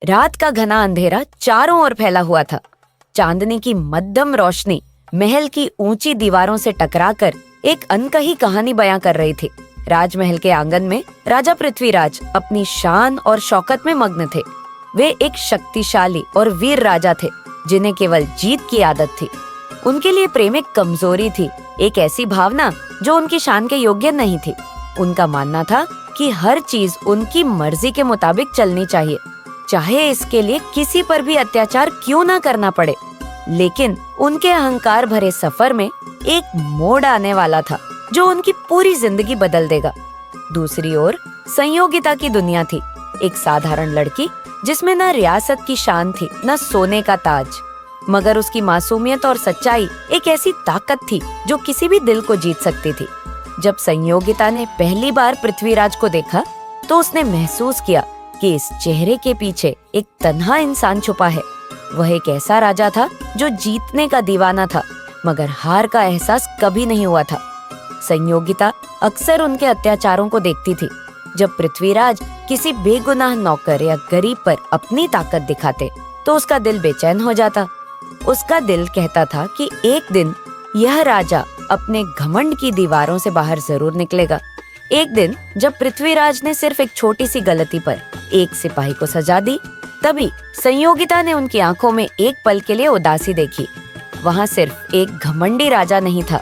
रात का घना अंधेरा चारों ओर फैला हुआ था। चांदनी की मध्यम रोशनी महल की ऊंची दीवारों से टकराकर एक अनकही कहानी बयां कर रही थी। राजमहल के आंगन में राजा पृथ्वीराज अपनी शान और शौकत में मग्न थे। वे एक शक्तिशाली और वीर राजा थे जिन्हें केवल जीत की आदत थी। उनके लिए प्रेम एक कमजोरी थी, एक ऐसी भावना जो उनकी शान के योग्य नहीं थी। उनका मानना था कि हर चीज उनकी मर्जी के मुताबिक चलनी चाहिए, चाहे इसके लिए किसी पर भी अत्याचार क्यों ना करना पड़े। लेकिन उनके अहंकार भरे सफर में एक मोड़ आने वाला था जो उनकी पूरी जिंदगी बदल देगा। दूसरी ओर संयोगिता की दुनिया थी, एक साधारण लड़की जिसमें न रियासत की शान थी न सोने का ताज, मगर उसकी मासूमियत और सच्चाई एक ऐसी ताकत थी जो किसी भी दिल को जीत सकती थी। जब संयोगिता ने पहली बार पृथ्वीराज को देखा तो उसने महसूस किया कि इस चेहरे के पीछे एक तन्हा इंसान छुपा है। वह एक ऐसा राजा था जो जीतने का दीवाना था, मगर हार का एहसास कभी नहीं हुआ था। संयोगिता अक्सर उनके अत्याचारों को देखती थी। जब पृथ्वीराज किसी बेगुनाह नौकर या गरीब पर अपनी ताकत दिखाते तो उसका दिल बेचैन हो जाता। उसका दिल कहता था कि एक दिन यह राजा अपने घमंड की दीवारों से बाहर जरूर निकलेगा। एक दिन जब पृथ्वीराज ने सिर्फ एक छोटी सी गलती पर एक सिपाही को सजा दी, तभी संयोगिता ने उनकी आंखों में एक पल के लिए उदासी देखी। वहाँ सिर्फ एक घमंडी राजा नहीं था,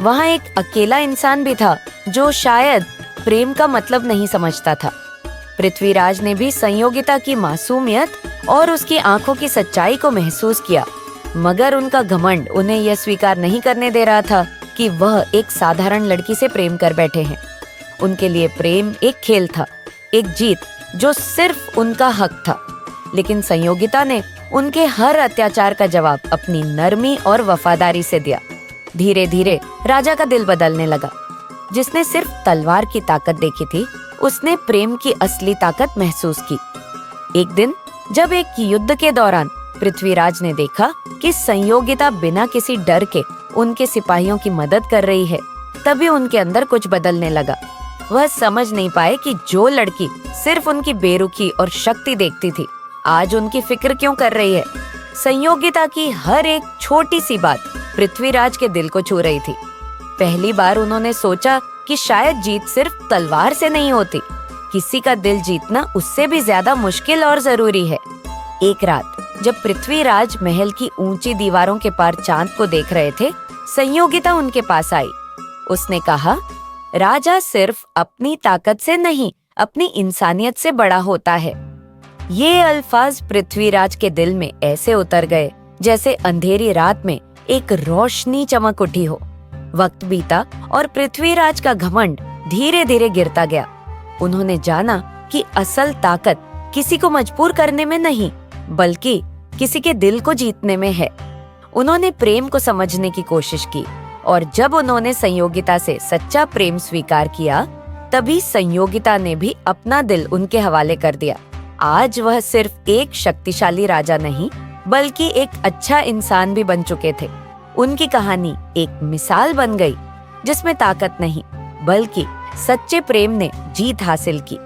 वहाँ एक अकेला इंसान भी था जो शायद प्रेम का मतलब नहीं समझता था। पृथ्वीराज ने भी संयोगिता की मासूमियत और उसकी आंखों की सच्चाई को महसूस किया, मगर उनका घमंड उन्हें यह स्वीकार नहीं करने दे रहा था कि वह एक साधारण लड़की से प्रेम कर बैठे हैं। उनके लिए प्रेम एक खेल था, एक जीत जो सिर्फ उनका हक था। लेकिन संयोगिता ने उनके हर अत्याचार का जवाब अपनी नरमी और वफादारी से दिया। धीरे धीरे राजा का दिल बदलने लगा। जिसने सिर्फ तलवार की ताकत देखी थी, उसने प्रेम की असली ताकत महसूस की। एक दिन जब एक युद्ध के दौरान पृथ्वीराज ने देखा कि संयोगिता बिना किसी डर के उनके सिपाहियों की मदद कर रही है, तभी उनके अंदर कुछ बदलने लगा। वह समझ नहीं पाए कि जो लड़की सिर्फ उनकी बेरुखी और शक्ति देखती थी, आज उनकी फिक्र क्यों कर रही है। संयोगिता की हर एक छोटी सी बात पृथ्वीराज के दिल को छू रही थी। पहली बार उन्होंने सोचा कि शायद जीत सिर्फ तलवार से नहीं होती, किसी का दिल जीतना उससे भी ज्यादा मुश्किल और जरूरी है। एक रात जब पृथ्वीराज महल की ऊंची दीवारों के पार चांद को देख रहे थे, संयोगिता उनके पास आई। उसने कहा, राजा सिर्फ अपनी ताकत से नहीं, अपनी इंसानियत से बड़ा होता है। ये अल्फाज पृथ्वीराज के दिल में ऐसे उतर गए जैसे अंधेरी रात में एक रोशनी चमक उठी हो। वक्त बीता और पृथ्वीराज का घमंड धीरे धीरे गिरता गया। उन्होंने जाना कि असल ताकत किसी को मजबूर करने में नहीं, बल्कि किसी के दिल को जीतने में है। उन्होंने प्रेम को समझने की कोशिश की, और जब उन्होंने संयोगिता से सच्चा प्रेम स्वीकार किया, तभी संयोगिता ने भी अपना दिल उनके हवाले कर दिया। आज वह सिर्फ एक शक्तिशाली राजा नहीं, बल्कि एक अच्छा इंसान भी बन चुके थे। उनकी कहानी एक मिसाल बन गई जिसमें ताकत नहीं, बल्कि सच्चे प्रेम ने जीत हासिल की।